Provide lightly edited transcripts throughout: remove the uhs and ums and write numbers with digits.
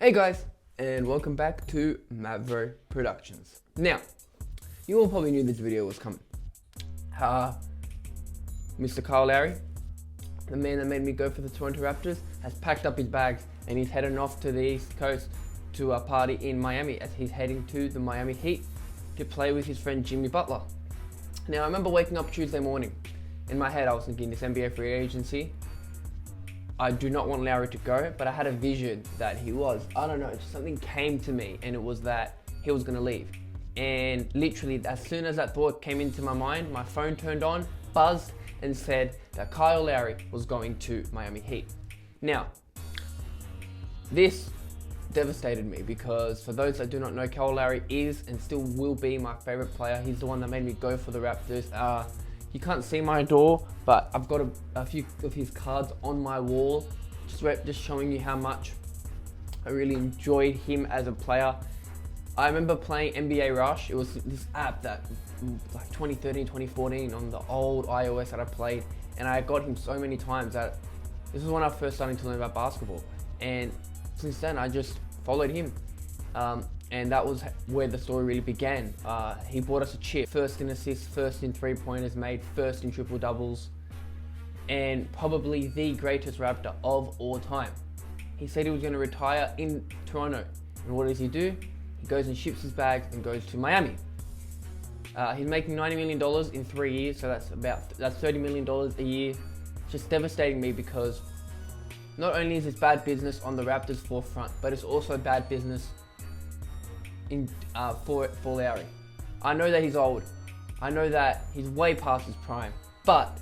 Hey guys, and welcome back to Mavro Productions. Now, you all probably knew this video was coming. Mr. Lowry, the man that made me go for the Toronto Raptors, has packed up his bags and he's heading off to the East Coast to a party in Miami as he's heading to the Miami Heat to play with his friend Jimmy Butler. Now, I remember waking up Tuesday morning. In my head, I was thinking this NBA free agency, I do not want Lowry to go, but I had a vision that he was. I don't know, something came to me and it was that he was going to leave. And literally, as soon as that thought came into my mind, my phone turned on, buzzed, and said that Kyle Lowry was going to Miami Heat. Now, this devastated me because for those that do not know, Kyle Lowry is and still will be my favorite player. He's the one that made me go for the Raptors. You can't see my door, but I've got a few of his cards on my wall, just showing you how much I really enjoyed him as a player. I remember playing NBA Rush. It was this app that, like 2013, 2014, on the old iOS that I played, and I got him so many times that this was when I first started to learn about basketball. And since then, I just followed him. And that was where the story really began. He bought us a chip. First in assists, first in three-pointers made, first in triple-doubles, and probably the greatest Raptor of all time. He said he was going to retire in Toronto. And what does he do? He goes and ships his bags and goes to Miami. He's making $90 million in 3 years, so that's $30 million a year. It's just devastating me because not only is this bad business on the Raptors' forefront, but it's also bad business for Lowry. I know that he's old. I know that he's way past his prime. But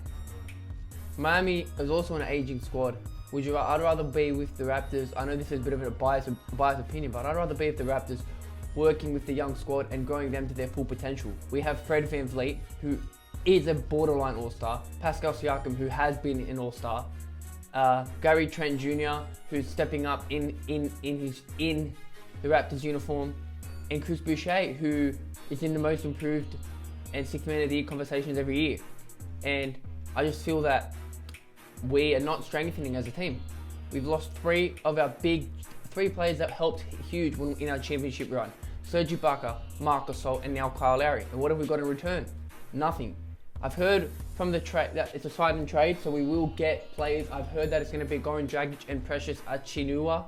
Miami is also an aging squad. I'd rather be with the Raptors. I know this is a bit of a biased opinion, but I'd rather be with the Raptors, working with the young squad and growing them to their full potential. We have Fred VanVleet, who is a borderline all-star. Pascal Siakam, who has been an all-star. Gary Trent Jr., who's stepping up in the Raptors uniform. And Krys Talk, who is in the most improved and sixth man of the year conversations every year. And I just feel that we are not strengthening as a team. We've lost three of our three players that helped huge in our championship run. Serge Ibaka, Marc Gasol, and now Kyle Lowry. And what have we got in return? Nothing. I've heard from the trade that it's a sign and trade, so we will get players. I've heard that it's going to be Goran Dragic and Precious Achiuwa.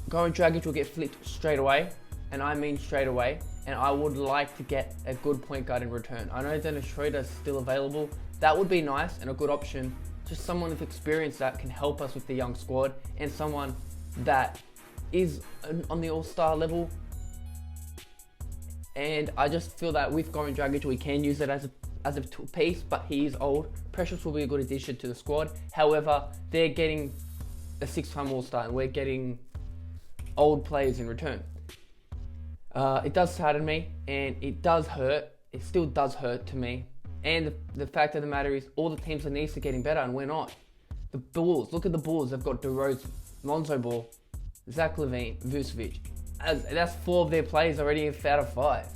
Goran Dragic will get flipped straight away. And I mean straight away, and I would like to get a good point guard in return. I know Dennis Schroeder's still available. That would be nice and a good option. Just someone with experience that can help us with the young squad, and someone that is on the all-star level. And I just feel that with Goran Dragic, we can use it as a piece, but he is old. Precious will be a good addition to the squad. However, they're getting a six-time all-star, and we're getting old players in return. It does sadden me, and it does hurt. It still does hurt to me. And the fact of the matter is, all the teams in the East are getting better, and we're not. The Bulls, look at the Bulls. They've got DeRozan, Lonzo Ball, Zach LaVine, Vucevic. That's 4 of their players already out of 5.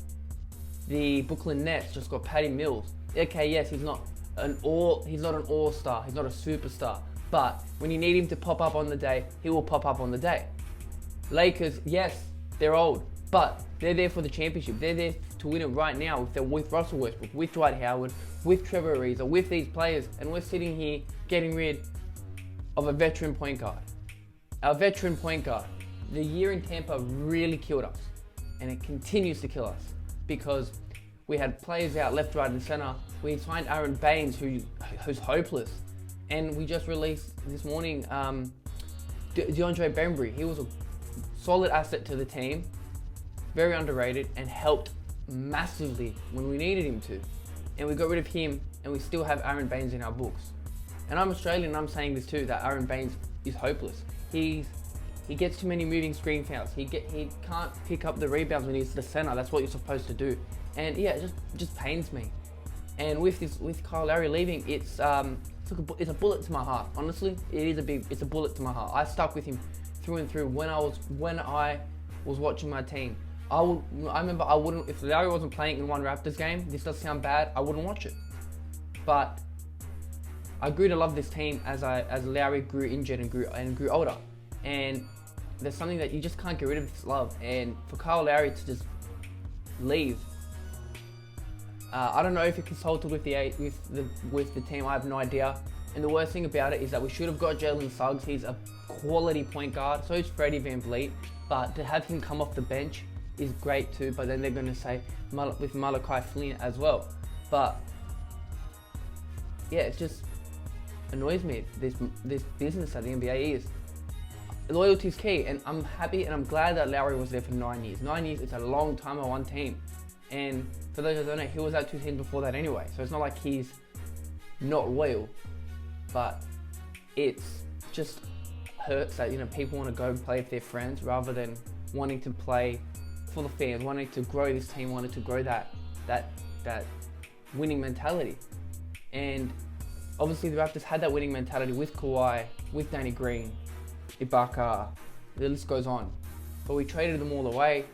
The Brooklyn Nets just got Patty Mills. Okay, yes, he's not an all-star. He's not a superstar. But when you need him to pop up on the day, he will pop up on the day. Lakers, yes, they're old. But they're there for the championship. They're there to win it right now with Russell Westbrook, with Dwight Howard, with Trevor Ariza, with these players. And we're sitting here getting rid of a veteran point guard. Our veteran point guard. The year in Tampa really killed us. And it continues to kill us. Because we had players out left, right, and center. We signed Aaron Baines, who's hopeless. And we just released this morning DeAndre Bembry. He was a solid asset to the team. Very underrated and helped massively when we needed him to. And we got rid of him and we still have Aaron Baines in our books. And I'm Australian and I'm saying this too, that Aaron Baines is hopeless. He gets too many moving screen fouls. He can't pick up the rebounds when he's the center. That's what you're supposed to do. And yeah, it just pains me. And with Kyle Lowry leaving, it's a bullet to my heart. Honestly, it's a bullet to my heart. I stuck with him through and through when I was watching my team. I remember if Lowry wasn't playing in one Raptors game, this does sound bad, I wouldn't watch it. But I grew to love this team as Lowry grew injured and grew older. And there's something that you just can't get rid of this love. And for Kyle Lowry to just leave, I don't know if he consulted with the team. I have no idea. And the worst thing about it is that we should have got Jalen Suggs. He's a quality point guard. So is Freddie VanVleet. But to have him come off the bench is great too. But then they're going to say with Malachi Flynn as well. But yeah, it just annoys me. This business that the NBA is. Loyalty is key, and I'm happy and I'm glad that Lowry was there for 9 years. 9 years, it's a long time on one team. And for those who don't know, he was at 2 teams before that anyway. So it's not like he's not loyal, but it's just hurts that, you know, people want to go and play with their friends rather than wanting to play for the fans, wanting to grow this team, wanting to grow that winning mentality. And obviously the Raptors had that winning mentality with Kawhi, with Danny Green, Ibaka, the list goes on. But we traded them all away.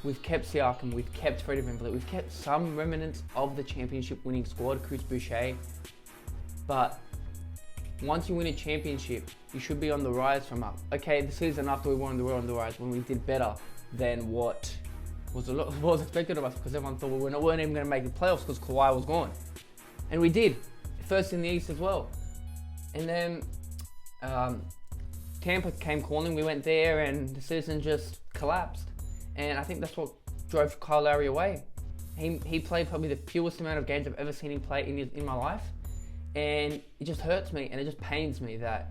We've kept Siakam, we've kept Freddie VanVleet, we've kept some remnants of the championship winning squad, Krys Talk. But once you win a championship, you should be on the rise from up. Okay, the season after we were on the rise when we did better than what was expected of us, because everyone thought we weren't even going to make the playoffs because Kawhi was gone. And we did, first in the East as well. And then Tampa came calling, we went there and the season just collapsed. And I think that's what drove Kyle Lowry away. He played probably the fewest amount of games I've ever seen him play in my life. And it just hurts me and it just pains me that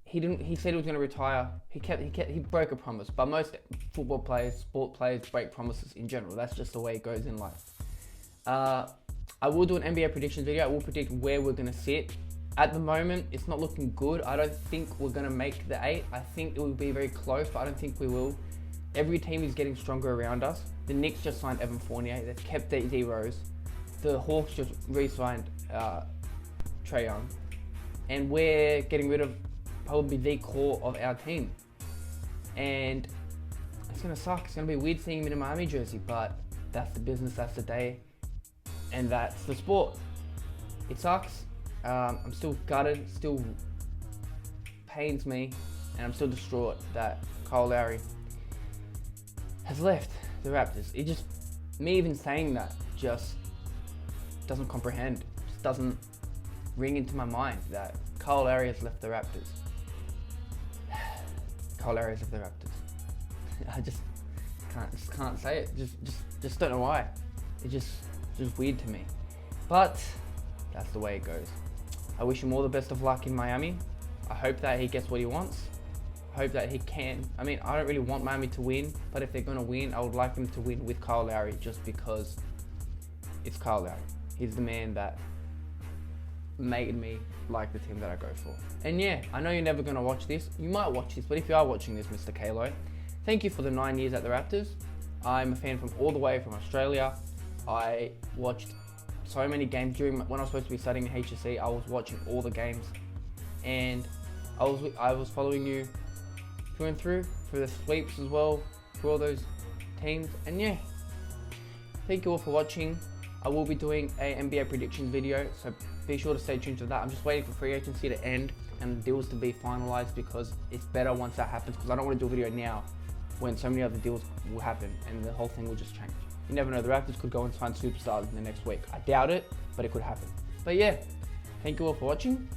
he said he was going to retire. He broke a promise. But most football players, sport players break promises in general. That's just the way it goes in life. I will do an NBA predictions video. I will predict where we're going to sit. At the moment, it's not looking good. I don't think we're going to make the 8. I think it will be very close, but I don't think we will. Every team is getting stronger around us. The Knicks just signed Evan Fournier. They've kept their zeros. The Hawks just re-signed Trae Young. And we're getting rid of probably the core of our team. And it's going to suck. It's going to be weird seeing him in a Miami jersey, but that's the business, that's the day, and that's the sport. It sucks. I'm still gutted, still pains me, and I'm still distraught that Kyle Lowry has left the Raptors. It just, me even saying that just doesn't comprehend, just doesn't ring into my mind that Kyle Lowry has left the Raptors. Kyle Lowry has left the Raptors. I just can't say it. Just don't know why. It's just weird to me. But that's the way it goes. I wish him all the best of luck in Miami. I hope that he gets what he wants. I hope that he can. I mean, I don't really want Miami to win, but if they're going to win, I would like them to win with Kyle Lowry just because it's Kyle Lowry. He's the man that made me like the team that I go for. And yeah, I know you're never going to watch this. You might watch this, but if you are watching this, Mr. Kalo, thank you for the 9 years at the Raptors. I'm a fan from all the way from Australia. I watched so many games when I was supposed to be studying at HSC. I was watching all the games, and I was following you through and through the sweeps as well, through all those teams. And yeah, thank you all for watching. I will be doing a NBA predictions video, so be sure to stay tuned to that. I'm just waiting for free agency to end and deals to be finalized, because it's better once that happens, because I don't want to do a video now when so many other deals will happen and the whole thing will just change. You never know, the Raptors could go and sign superstars in the next week. I doubt it, but it could happen. But yeah, thank you all for watching,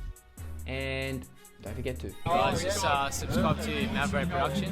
and don't forget to. Guys, just subscribe to Mavro Productions.